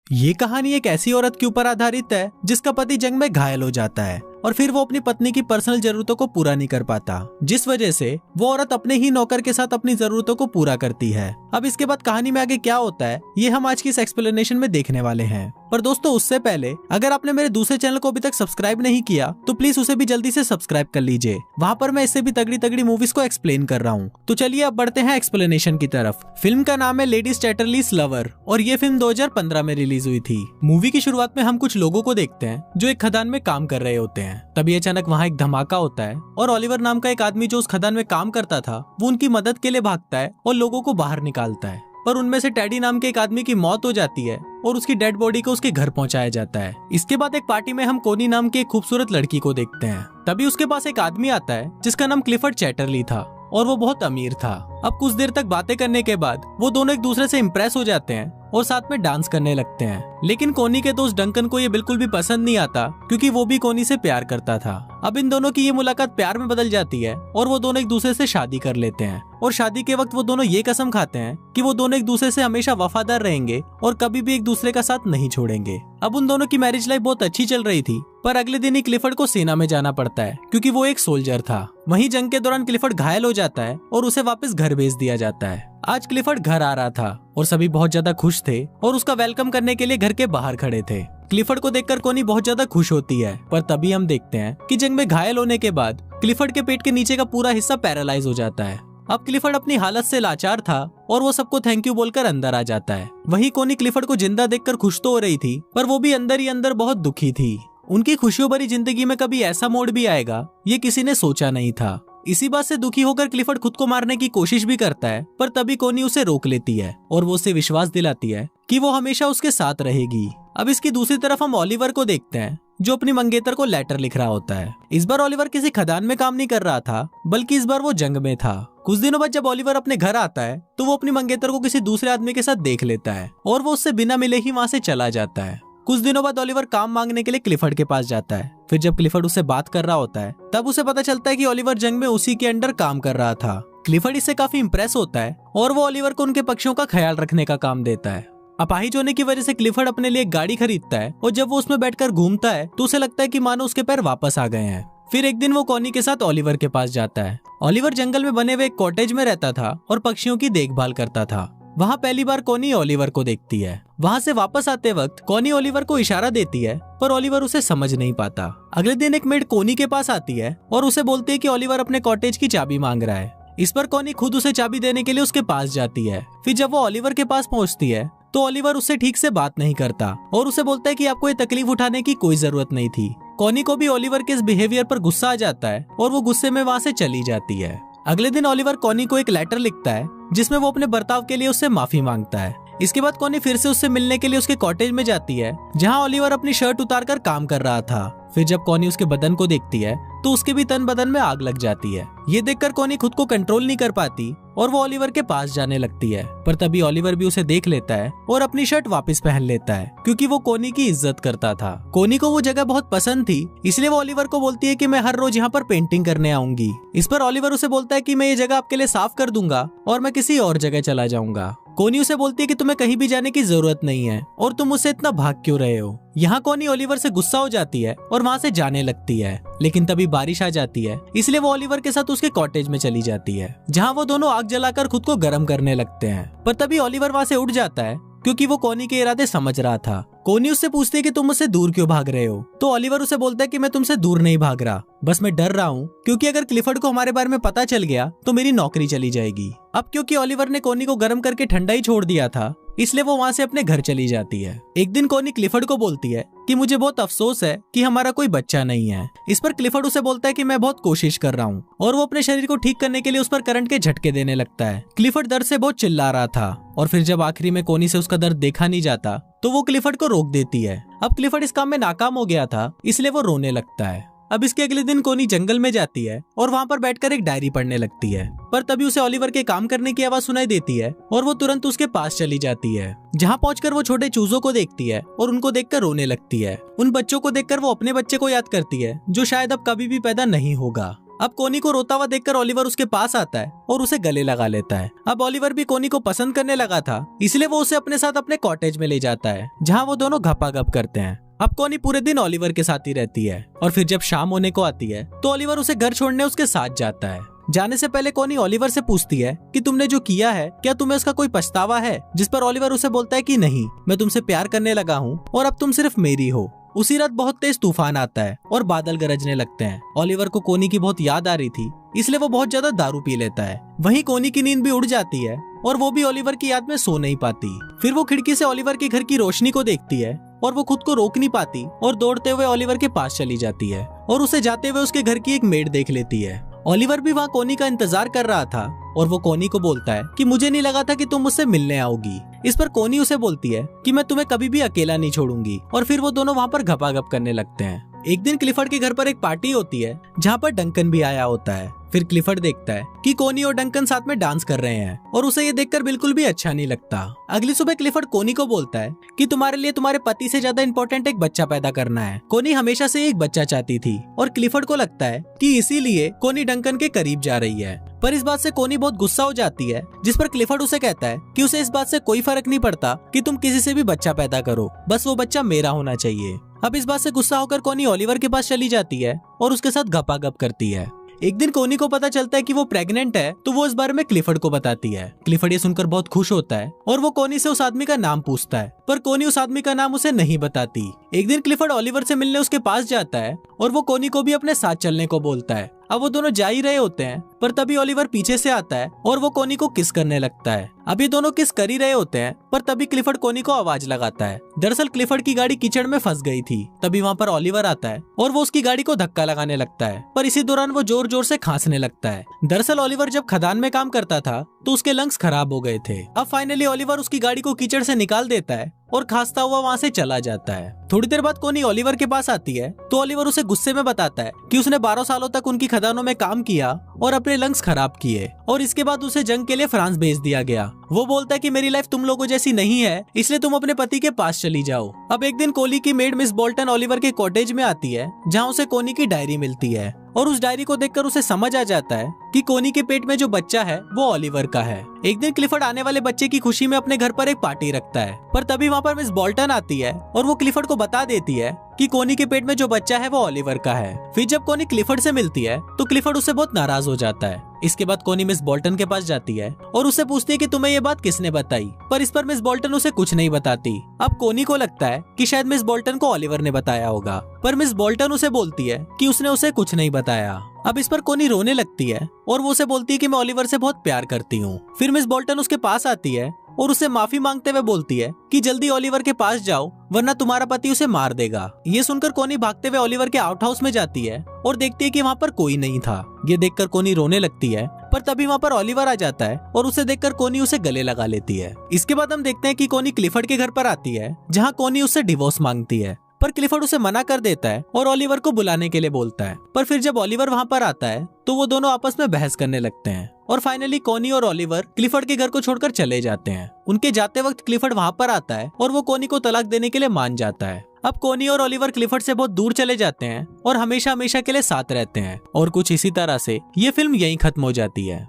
ये कहानी एक ऐसी औरत के ऊपर आधारित है जिसका पति जंग में घायल हो जाता है और फिर वो अपनी पत्नी की पर्सनल जरूरतों को पूरा नहीं कर पाता, जिस वजह से वो औरत अपने ही नौकर के साथ अपनी जरूरतों को पूरा करती है। अब इसके बाद कहानी में आगे क्या होता है ये हम आज की इस एक्सप्लेनेशन में देखने वाले हैं। पर दोस्तों उससे पहले अगर आपने मेरे दूसरे चैनल को अभी तक सब्सक्राइब नहीं किया तो प्लीज उसे भी जल्दी से सब्सक्राइब कर लीजिए। वहाँ पर मैं इससे भी तगड़ी तगड़ी मूवीज को एक्सप्लेन कर रहा हूँ। तो चलिए अब बढ़ते हैं एक्सप्लेनेशन की तरफ। फिल्म का नाम है लेडीज चैटरलीज लवर और ये फिल्म 2015 में रिलीज हुई थी। मूवी की शुरुआत में हम कुछ लोगों को देखते हैं जो एक खदान में काम कर रहे होते हैं। तभी अचानक वहाँ एक धमाका होता है और ओलिवर नाम का एक आदमी जो उस खदान में काम करता था वो उनकी मदद के लिए भागता है और लोगों को बाहर निकालता है। पर उनमें से टेडी नाम के एक आदमी की मौत हो जाती है और उसकी डेड बॉडी को उसके घर पहुंचाया जाता है। इसके बाद एक पार्टी में हम कोनी नाम की एक खूबसूरत लड़की को देखते हैं। तभी उसके पास एक आदमी आता है जिसका नाम क्लिफर्ड चैटरली था और वो बहुत अमीर था। अब कुछ देर तक बातें करने के बाद वो दोनों एक दूसरे से इम्प्रेस हो जाते हैं और साथ में डांस करने लगते हैं। लेकिन कोनी के दोस्त डंकन को ये बिल्कुल भी पसंद नहीं आता क्योंकि वो भी कोनी से प्यार करता था। अब इन दोनों की ये मुलाकात प्यार में बदल जाती है और वो दोनों एक दूसरे से शादी कर लेते हैं और शादी के वक्त वो दोनों ये कसम खाते हैं कि वो दोनों एक दूसरे से हमेशा वफादार रहेंगे और कभी भी एक दूसरे का साथ नहीं छोड़ेंगे। अब उन दोनों की मैरिज लाइफ बहुत अच्छी चल रही थी पर अगले दिन ही क्लिफर्ड को सेना में जाना पड़ता है क्योंकि वो एक सोल्जर था। वहीं जंग के दौरान क्लिफर्ड घायल हो जाता है और उसे वापस घर भेज दिया जाता है। आज क्लिफर्ड घर आ रहा था और सभी बहुत ज्यादा खुश थे और उसका वेलकम करने के लिए घर के बाहर खड़े थे। क्लिफर्ड को देखकर कोनी बहुत ज्यादा खुश होती है पर तभी हम देखते हैं कि जंग में घायल होने के बाद क्लिफर्ड के पेट के नीचे का पूरा हिस्सा पैरालाइज हो जाता है। अब क्लिफर्ड अपनी हालत से लाचार था और वो सबको थैंक यू बोलकर अंदर आ जाता है। वहीं कोनी क्लिफर्ड को जिंदा देखकर खुश तो हो रही थी पर वो भी अंदर ही अंदर बहुत दुखी थी। उनकी खुशियों भरी जिंदगी में कभी ऐसा मोड़ भी आएगा ये किसी ने सोचा नहीं था। इसी बात से दुखी होकर क्लिफर्ड खुद को मारने की कोशिश भी करता है पर तभी कोनी उसे रोक लेती है और वो उसे विश्वास दिलाती है कि वो हमेशा उसके साथ रहेगी। अब इसकी दूसरी तरफ हम ओलिवर को देखते हैं जो अपनी मंगेतर को लेटर लिख रहा होता है। इस बार ओलिवर किसी खदान में काम नहीं कर रहा था बल्कि इस बार वो जंग में था। कुछ दिनों बाद जब ओलिवर अपने घर आता है तो वो अपनी मंगेतर को किसी दूसरे आदमी के साथ देख लेता है और वो उससे बिना मिले ही वहाँ से चला जाता है। कुछ दिनों बाद ओलिवर काम मांगने के लिए क्लिफर्ड के पास जाता है। फिर जब क्लिफर्ड उससे बात कर रहा होता है तब उसे पता चलता है कि ओलिवर जंग में उसी के अंडर काम कर रहा था। क्लिफर्ड इससे काफी इम्प्रेस होता है और वो ओलिवर को उनके पक्षियों का ख्याल रखने का काम देता है। अपाहिज होने की वजह से क्लिफर्ड अपने लिए एक गाड़ी खरीदता है और जब वो उसमें बैठकर घूमता है तो उसे लगता है कि मानो उसके पैर वापस आ गए हैं। फिर एक दिन वो कोनी के साथ ओलिवर के पास जाता है। ओलिवर जंगल में बने हुए एक कॉटेज में रहता था और पक्षियों की देखभाल करता था। वहाँ पहली बार कोनी ओलिवर को देखती है। वहाँ से वापस आते वक्त कोनी ओलिवर को इशारा देती है पर ओलिवर उसे समझ नहीं पाता। अगले दिन एक मेड कोनी के पास आती है और उसे बोलती है कि ओलिवर अपने कॉटेज की चाबी मांग रहा है। इस पर कोनी खुद उसे चाबी देने के लिए उसके पास जाती है। फिर जब वो ओलिवर के पास पहुँचती है तो ओलिवर उससे ठीक से बात नहीं करता और उसे बोलता है कि आपको ये तकलीफ उठाने की कोई जरूरत नहीं थी। कोनी को भी ओलिवर के इस बिहेवियर पर गुस्सा आ जाता है और वो गुस्से में वहाँ से चली जाती है। अगले दिन ओलिवर कोनी को एक लेटर लिखता है जिसमें वो अपने बर्ताव के लिए उससे माफी मांगता है। इसके बाद कोनी फिर से उससे मिलने के लिए उसके कॉटेज में जाती है जहाँ ओलिवर अपनी शर्ट उतारकर काम कर रहा था। फिर जब कोनी उसके बदन को देखती है तो उसके भी तन बदन में आग लग जाती है। ये देखकर कोनी खुद को कंट्रोल नहीं कर पाती और वो ओलिवर के पास जाने लगती है पर तभी ओलिवर भी उसे देख लेता है और अपनी शर्ट वापस पहन लेता है क्योंकि वो कोनी की इज्जत करता था। कोनी को वो जगह बहुत पसंद थी इसलिए वो ओलिवर को बोलती है कि मैं हर रोज यहाँ पर पेंटिंग करने आऊंगी। इस पर ओलिवर उसे बोलता है कि मैं ये जगह आपके लिए साफ कर दूंगा और मैं किसी और जगह चला जाऊंगा। कोनी उसे बोलती है कि तुम्हें कहीं भी जाने की जरूरत नहीं है और तुम मुझसे इतना भाग क्यों रहे हो। यहाँ कोनी ओलिवर से गुस्सा हो जाती है और वहाँ से जाने लगती है। लेकिन तभी बारिश आ जाती है इसलिए वो ओलिवर के साथ उसके कॉटेज में चली जाती है जहाँ वो दोनों आग जलाकर खुद को गर्म करने लगते हैं। पर तभी ओलिवर वहाँ से उठ जाता है क्योंकि वो कोनी के इरादे समझ रहा था। कोनी उससे पूछती है कि तुम मुझसे दूर क्यों भाग रहे हो तो ओलिवर उसे बोलता है कि मैं तुमसे दूर नहीं भाग रहा, बस मैं डर रहा हूँ क्योंकि अगर क्लिफर्ड को हमारे बारे में पता चल गया तो मेरी नौकरी चली जाएगी। अब क्योंकि ओलिवर ने कोनी को गर्म करके ठंडा ही छोड़ दिया था इसलिए वो वहाँ से अपने घर चली जाती है। एक दिन कोनी क्लिफर्ड को बोलती है कि मुझे बहुत अफसोस है कि हमारा कोई बच्चा नहीं है। इस पर क्लिफर्ड उसे बोलता है कि मैं बहुत कोशिश कर रहा हूँ और वो अपने शरीर को ठीक करने के लिए उस पर करंट के झटके देने लगता है। क्लिफर्ड दर्द से बहुत चिल्ला रहा था और फिर जब आखिरी में कोनी से उसका दर्द देखा नहीं जाता तो वो क्लिफर्ड को रोक देती है। अब क्लिफर्ड इस काम में नाकाम हो गया था इसलिए वो रोने लगता है। अब इसके अगले दिन कोनी जंगल में जाती है और वहाँ पर बैठकर एक डायरी पढ़ने लगती है पर तभी उसे ओलिवर के काम करने की आवाज सुनाई देती है और वो तुरंत उसके पास चली जाती है जहाँ पहुंचकर वो छोटे चूजों को देखती है और उनको देखकर रोने लगती है। उन बच्चों को देखकर वो अपने बच्चे को याद करती है जो शायद अब कभी भी पैदा नहीं होगा। अब कोनी को रोता हुआ देखकर ओलिवर उसके पास आता है और उसे गले लगा लेता है। अब ओलिवर भी कोनी को पसंद करने लगा था, इसलिए वो उसे अपने साथ अपने कॉटेज में ले जाता है, जहाँ वो दोनों घपाघप करते हैं। अब कोनी पूरे दिन ओलिवर के साथ ही रहती है और फिर जब शाम होने को आती है तो ओलिवर उसे घर छोड़ने उसके साथ जाता है। जाने से पहले कोनी ओलिवर से पूछती है कि तुमने जो किया है क्या तुम्हें उसका कोई पछतावा है, जिस पर ओलिवर उसे बोलता है कि नहीं, मैं तुमसे प्यार करने लगा हूँ और अब तुम सिर्फ मेरी हो। उसी रात बहुत तेज तूफान आता है और बादल गरजने लगते हैं। ओलिवर को कोनी की बहुत याद आ रही थी, इसलिए वो बहुत ज्यादा दारू पी लेता है। वहीं कोनी की नींद भी उड़ जाती है और वो भी ओलिवर की याद में सो नहीं पाती। फिर वो खिड़की से ओलिवर के घर की रोशनी को देखती है और वो खुद को रोक नहीं पाती और दौड़ते हुए ओलिवर के पास चली जाती है और उसे जाते हुए उसके घर की एक मेड देख लेती है। ओलिवर भी वहाँ कोनी का इंतजार कर रहा था और वो कोनी को बोलता है कि मुझे नहीं लगा था कि तुम मुझसे मिलने आओगी। इस पर कोनी उसे बोलती है कि मैं तुम्हें कभी भी अकेला नहीं छोड़ूंगी और फिर वो दोनों वहाँ पर घपाघप करने लगते हैं। एक दिन क्लिफर्ड के घर पर एक पार्टी होती है जहाँ पर डंकन भी आया होता है। फिर क्लिफर्ड देखता है कि कोनी और डंकन साथ में डांस कर रहे हैं और उसे ये देखकर बिल्कुल भी अच्छा नहीं लगता। अगली सुबह क्लिफर्ड कोनी को बोलता है कि तुम्हारे लिए तुम्हारे पति से ज्यादा इम्पोर्टेंट एक बच्चा पैदा करना है। कोनी हमेशा से एक बच्चा चाहती थी और क्लिफर्ड को लगता है कि इसीलिए कोनी डंकन के करीब जा रही है। पर इस बात से कोनी बहुत गुस्सा हो जाती है, जिस पर क्लिफर्ड उसे कहता है कि उसे इस बात से कोई फर्क नहीं पड़ता कि तुम किसी से भी बच्चा पैदा करो, बस वो बच्चा मेरा होना चाहिए। अब इस बात से गुस्सा होकर कोनी ओलिवर के पास चली जाती है और उसके साथ घपाघप करती है। एक दिन कोनी को पता चलता है कि वो प्रेग्नेंट है, तो वो इस बारे में क्लिफर्ड को बताती है। क्लिफर्ड ये सुनकर बहुत खुश होता है और वो कोनी से उस आदमी का नाम पूछता है, पर कोनी उस आदमी का नाम उसे नहीं बताती। एक दिन क्लिफर्ड ओलिवर से मिलने उसके पास जाता है और वो कोनी को भी अपने साथ चलने को बोलता है। अब वो दोनों जा ही रहे होते हैं, पर तभी ओलिवर पीछे से आता है और वो कोनी को किस करने लगता है। अब ये दोनों किस कर ही रहे होते हैं, पर तभी क्लिफर्ड कोनी को आवाज लगाता है। दरअसल क्लिफर्ड की गाड़ी कीचड़ में फंस गई थी। तभी वहाँ पर ओलिवर आता है और वो उसकी गाड़ी को धक्का लगाने लगता है, पर इसी दौरान वो जोर जोर से खांसने लगता है। दरअसल ओलिवर जब खदान में काम करता था तो उसके लंग्स खराब हो गए थे। अब फाइनली ओलिवर उसकी गाड़ी को कीचड़ से निकाल देता है और खांसता हुआ वहाँ से चला जाता है। थोड़ी देर बाद कोनी ओलिवर के पास आती है तो ओलिवर उसे गुस्से में बताता है कि उसने 12 सालों तक उनकी खदानों में काम किया और अपने लंग्स खराब किए और इसके बाद उसे जंग के लिए फ्रांस भेज दिया गया। वो बोलता है कि मेरी लाइफ तुम लोगों जैसी नहीं है, इसलिए तुम अपने पति के पास चली जाओ। अब एक दिन कोली की मेड मिस बोल्टन ओलिवर के कॉटेज में आती है, जहाँ उसे कोनी की डायरी मिलती है और उस डायरी को देखकर उसे समझ आ जाता है कि कोनी के पेट में जो बच्चा है वो ओलिवर का है। एक दिन क्लिफर्ड आने वाले बच्चे की खुशी में अपने घर पर एक पार्टी रखता है, पर तभी वहाँ पर मिस बोल्टन आती है और वो क्लिफर्ड को बता देती है कि कोनी के पेट में जो बच्चा है वो ओलिवर का है। फिर जब कोनी क्लिफर्ड से मिलती है तो क्लिफर्ड उससे बहुत नाराज हो जाता है। इसके बाद कोनी मिस बोल्टन के पास जाती है और उससे पूछती है कि तुम्हें ये बात किसने बताई, पर इस पर मिस बोल्टन उसे कुछ नहीं बताती। अब कोनी को लगता है कि शायद मिस बोल्टन को ओलिवर ने बताया होगा, पर मिस बोल्टन उसे बोलती है कि उसने उसे कुछ नहीं बताया। अब इस पर कोनी रोने लगती है और वो उसे बोलती है कि मैं ओलिवर से बहुत प्यार करती हूँ। फिर मिस बोल्टन उसके पास आती है और उससे माफी मांगते हुए बोलती है कि जल्दी ओलिवर के पास जाओ वरना तुम्हारा पति उसे मार देगा। ये सुनकर कोनी भागते हुए ओलिवर के आउट हाउस में जाती है और देखती है कि वहाँ पर कोई नहीं था। ये देखकर कोनी रोने लगती है, पर तभी वहाँ पर ओलिवर आ जाता है और उसे देखकर कोनी उसे गले लगा लेती है। इसके बाद हम देखते हैं कि कोनी क्लिफर्ड के घर पर आती है, जहाँ कोनी उससे डिवोर्स मांगती है, पर क्लिफर्ड उसे मना कर देता है और ओलिवर को बुलाने के लिए बोलता है। पर फिर जब ओलिवर वहाँ पर आता है तो वो दोनों आपस में बहस करने लगते हैं और फाइनली कोनी और ओलिवर क्लिफर्ड के घर को छोड़कर चले जाते हैं। उनके जाते वक्त क्लिफर्ड वहाँ पर आता है और वो कोनी को तलाक देने के लिए मान जाता है। अब कोनी और ओलिवर क्लिफर्ड से बहुत दूर चले जाते हैं और हमेशा हमेशा के लिए साथ रहते हैं और कुछ इसी तरह से ये फिल्म यहीं खत्म हो जाती है।